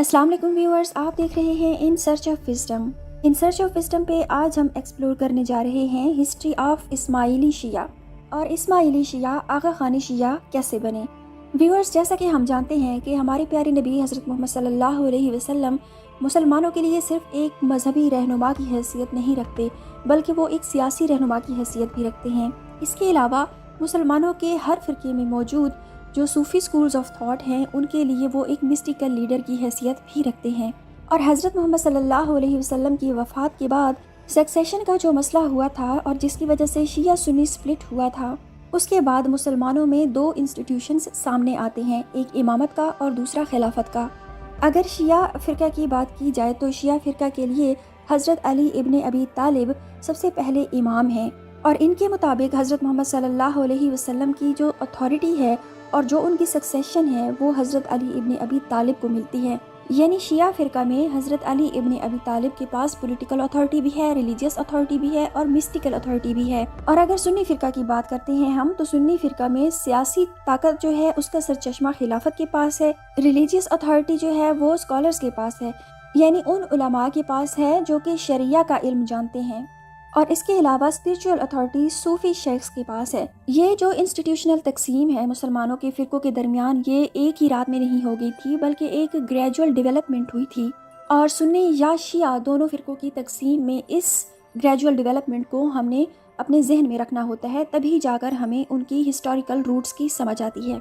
अस्सलाम वालेकुम व्यूअर्स, आप देख रहे हैं in search of wisdom. In search of wisdom पे आज हम एक्सप्लोर करने जा रहे हैं हिस्ट्री ऑफ इस्माइली शिया और इस्माइली शिया आगा खानी शिया कैसे बने। व्यूअर्स, जैसा कि हम जानते हैं कि हमारे प्यारे नबी हज़रत मोहम्मद सल्लल्लाहु अलैहि वसल्लम मुसलमानों के लिए सिर्फ एक मजहबी रहनुमा की हैसियत नहीं रखते, बल्कि वो एक सियासी रहनुमा की हैसियत भी रखते हैं। इसके अलावा मुसलमानों के हर फ़िरके में मौजूद जो सूफ़ी स्कूल्स ऑफ थॉट हैं, उनके लिए वो एक मिस्टिकल लीडर की हैसियत भी रखते हैं। और हज़रत मोहम्मद सल्लल्लाहु अलैहि वसल्लम की वफ़ात के बाद सक्सेशन का जो मसला हुआ था और जिसकी वजह से शिया सुन्नी स्प्लिट हुआ था, उसके बाद मुसलमानों में दो इंस्टीट्यूशंस सामने आते हैं, एक इमामत का और दूसरा खिलाफत का। अगर शिया फ़िरका की बात की जाए तो शिया फ़िरका के लिए हज़रत अली इब्न अबी तालिब सबसे पहले इमाम हैं और इनके मुताबिक हज़रत मोहम्मद सल्लल्लाहु अलैहि वसल्लम की जो अथॉरिटी है और जो उनकी सक्सेशन है वो हज़रत अली इब्न अबी तालिब को मिलती है। यानी शिया फ़िरका में हज़रत अली इब्न अबी तालिब के पास पॉलिटिकल अथॉरिटी भी है, रिलीजियस अथॉरिटी भी है और मिस्टिकल अथॉरिटी भी है। और अगर सुन्नी फ़िरका की बात करते हैं हम, तो सुन्नी फ़िरका में सियासी ताकत जो है उसका सरचश्मा खिलाफत के पास है, रिलीजियस अथॉरिटी जो है वो स्कॉलर्स के पास है, यानी उन उलमा के पास है जो कि शरिया का इल्म जानते हैं। और इसके अलावा स्पिरिचुअल अथॉरिटी सूफी शेख्स के पास है। ये जो इंस्टीट्यूशनल तकसीम है मुसलमानों के फ़िरकों के दरमियान, ये एक ही रात में नहीं हो गई थी, बल्कि एक ग्रेजुअल डेवलपमेंट हुई थी। और सुन्नी या शिया दोनों फ़िरकों की तकसीम में इस ग्रेजुअल डेवलपमेंट को हमने अपने जहन में रखना होता है, तभी जाकर हमें उनकी हिस्टोरिकल रूट्स की समझ आती है।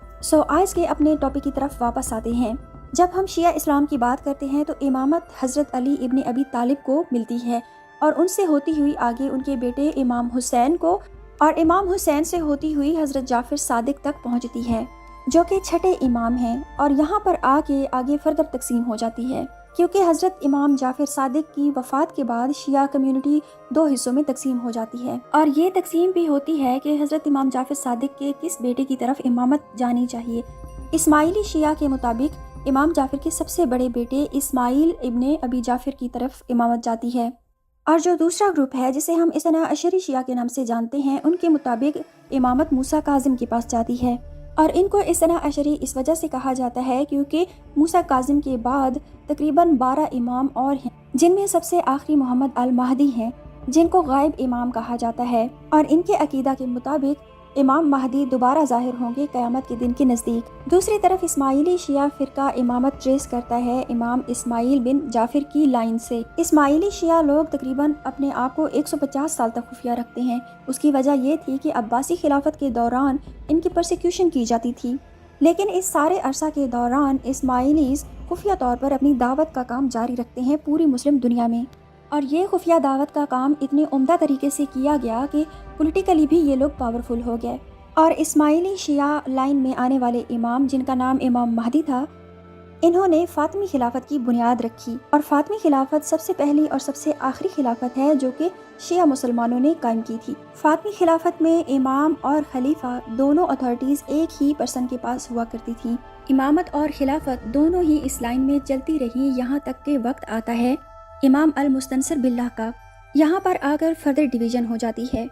आज के अपने टॉपिक की तरफ वापस आते हैं। जब हम शिया इस्लाम की बात करते हैं तो इमामत हज़रत अली इब्न अबी तालिब को मिलती है और उनसे होती हुई आगे उनके बेटे इमाम हुसैन को, और इमाम हुसैन से होती हुई हज़रत जाफ़र सादिक तक पहुंचती है जो कि छठे इमाम हैं। और यहाँ पर आगे फर्दर तकसीम हो जाती है, क्योंकि हज़रत इमाम जाफ़र सादिक की वफ़ात के बाद शिया कम्युनिटी दो हिस्सों में तकसीम हो जाती है। और ये तकसीम भी होती है कि हज़रत इमाम जाफ़र सादिक के किस बेटे की तरफ इमामत जानी चाहिए। इस्माइली शिया के मुताबिक इमाम जाफ़र के सबसे बड़े बेटे इस्माइल इब्न अबी जाफ़र की तरफ इमामत जाती है। और जो दूसरा ग्रुप है जिसे हम इसना अशरी शिया के नाम से जानते हैं, उनके मुताबिक इमामत मूसा काजिम के पास जाती है। और इनको इसना अशरी इस वजह से कहा जाता है क्योंकि मूसा काजिम के बाद तकरीबन 12 इमाम और हैं, जिनमें सबसे आखिरी मोहम्मद अल महदी हैं, जिनको गायब इमाम कहा जाता है। और इनके अकीदा के मुताबिक इमाम महदी दोबारा ज़ाहिर होंगे क़यामत के दिन के नज़दीक। दूसरी तरफ इस्माइली शिया फ़िरका इमामत ट्रेस करता है इमाम इस्माइल बिन जाफ़िर की लाइन से। इस्माइली शिया लोग तकरीबन अपने आप को 150 साल तक खुफिया रखते हैं। उसकी वजह ये थी कि अब्बासी खिलाफत के दौरान इनकी परसिक्यूशन की जाती थी, लेकिन इस सारे अरसा के दौरान इस्माइलीज़ खुफिया तौर पर अपनी दावत का काम जारी रखते हैं पूरी मुस्लिम दुनिया में। और ये खुफिया दावत का काम इतने उम्दा तरीके से किया गया कि पॉलिटिकली भी ये लोग पावरफुल हो गए। और इस्माइली शिया लाइन में आने वाले इमाम, जिनका नाम इमाम महदी था, इन्होंने फ़ातिमी खिलाफत की बुनियाद रखी। और फ़ातिमी खिलाफत सबसे पहली और सबसे आखिरी खिलाफत है जो कि शिया मुसलमानों ने कायम की थी। फ़ातिमी खिलाफत में इमाम और खलीफा दोनों अथॉरिटीज़ एक ही पर्सन के पास हुआ करती थी। इमामत और खिलाफत दोनों ही इस लाइन में चलती रही, यहाँ तक के वक्त आता है इमाम अल मुस्तनसर बिल्लाह का। यहाँ पर आकर फर्दर डिवीज़न हो जाती है।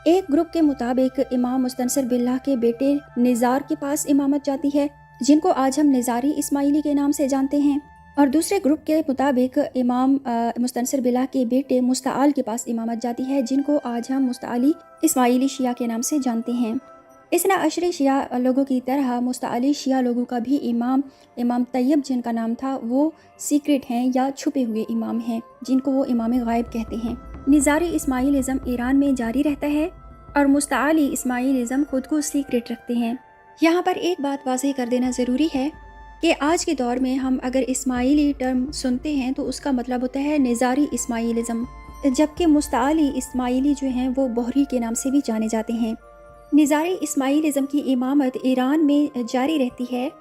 एक ग्रुप के मुताबिक इमाम मुस्तनसर बिल्लाह के बेटे निज़ार के पास इमामत जाती है, जिनको आज हम निज़ारी इस्माइली के नाम से जानते हैं। और दूसरे ग्रुप के मुताबिक इमाम मुस्तनसर बिल्लाह के बेटे मुस्तआल के पास इमामत जाती है, जिनको आज हम मुस्तआली इस्माइली शिया के नाम से जानते हैं। इसना अशरी शिया लोगों की तरह मुस्तआली शिया लोगों का भी इमाम तैयब, जिनका नाम था, वो सीक्रेट हैं या छुपे हुए इमाम हैं, जिनको वो इमाम गायब कहते हैं। निज़ारी इस्माइलिज़म ईरान में जारी रहता है और मुस्तआली इस्माइलिज़म खुद को सीक्रेट रखते हैं। यहाँ पर एक बात वाज़ेह कर देना ज़रूरी है कि आज के दौर में हम अगर इस्माइली टर्म सुनते हैं तो उसका मतलब होता है निज़ारी इस्माइलिज़म, जबकि मुस्तआली इस्माइली जो हैं वो बोहरी के नाम से भी जाने जाते हैं। निज़ारी इस्माइलिज़म की इमामत ईरान में जारी रहती है,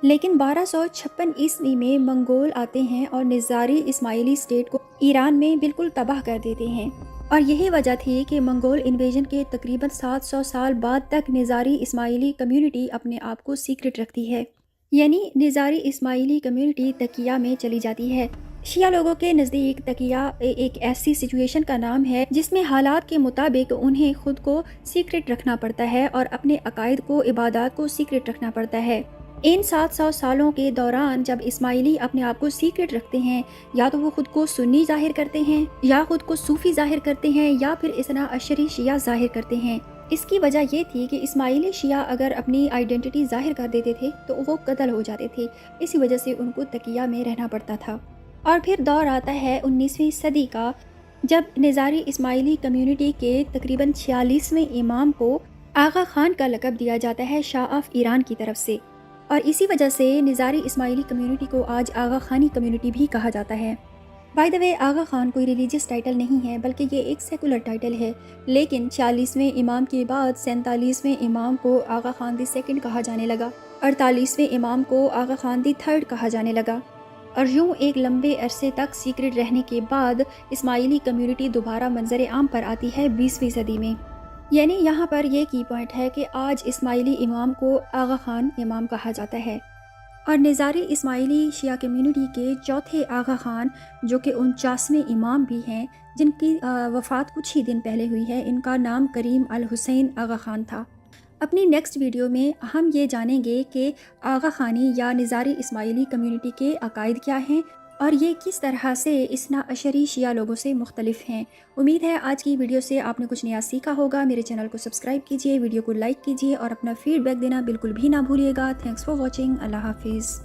लेकिन 1256 ईस्वी में मंगोल आते हैं और निज़ारी इस्माइली स्टेट को ईरान में बिल्कुल तबाह कर देते हैं। और यही वजह थी कि मंगोल इन्वेजन के तकरीबन 700 साल बाद तक निज़ारी इस्माइली कम्युनिटी अपने आप को सीक्रेट रखती है, यानी निज़ारी इस्माइली कम्युनिटी तकिया में चली जाती है। शिया लोगों के नज़दीक तकिया एक ऐसी सिचुएशन का नाम है जिसमें हालात के मुताबिक उन्हें खुद को सीक्रेट रखना पड़ता है और अपने अकायद को, इबादत को सीक्रेट रखना पड़ता है। ان 700 سالوں کے دوران جب اسماعیلی اپنے آپ کو سیکرٹ رکھتے ہیں، یا تو وہ خود کو سنی ظاہر کرتے ہیں، یا خود کو صوفی ظاہر کرتے ہیں، یا پھر اثنا عشری شیعہ ظاہر کرتے ہیں۔ اس کی وجہ یہ تھی کہ اسماعیلی شیعہ اگر اپنی آئیڈینٹی ظاہر کر دیتے تھے تو وہ قتل ہو جاتے تھے، اسی وجہ سے ان کو تقیہ میں رہنا پڑتا تھا۔ اور پھر دور آتا ہے 19ویں صدی کا، جب نظاری اسماعیلی کمیونٹی کے تقریباً 46ویں امام کو آغا خان کا لقب دیا جاتا ہے شاہ آف ایران کی طرف سے، اور اسی وجہ سے نظاری اسماعیلی کمیونٹی کو آج آغا خانی کمیونٹی بھی کہا جاتا ہے۔ بائی دا وے، آغا خان کوئی ریلیجیس ٹائٹل نہیں ہے بلکہ یہ ایک سیکولر ٹائٹل ہے، لیکن 46ویں امام کے بعد 47ویں امام کو آغا خان دی سیکنڈ کہا جانے لگا، 48ویں امام کو آغا خان دی تھرڈ کہا جانے لگا، اور یوں ایک لمبے عرصے تک سیکرٹ رہنے کے بعد اسماعیلی کمیونٹی دوبارہ منظر عام پر آتی ہے 20ویں صدی میں۔ یعنی یہاں پر یہ کی پوائنٹ ہے کہ آج اسماعیلی امام کو آغا خان امام کہا جاتا ہے، اور نظاری اسماعیلی شیعہ کمیونٹی کے چوتھے آغا خان جو کہ 49ویں امام بھی ہیں، جن کی وفات کچھ ہی دن پہلے ہوئی ہے، ان کا نام کریم الحسین آغا خان تھا۔ اپنی نیکسٹ ویڈیو میں ہم یہ جانیں گے کہ آغا خانی یا نظاری اسماعیلی کمیونٹی کے عقائد کیا ہیں، اور یہ کس طرح سے اثنا عشری شیعہ لوگوں سے مختلف ہیں۔ امید ہے آج کی ویڈیو سے آپ نے کچھ نیا سیکھا ہوگا۔ میرے چینل کو سبسکرائب کیجئے، ویڈیو کو لائک کیجئے اور اپنا فیڈ بیک دینا بالکل بھی نہ بھولیے گا۔ Thanks for watching. اللہ حافظ۔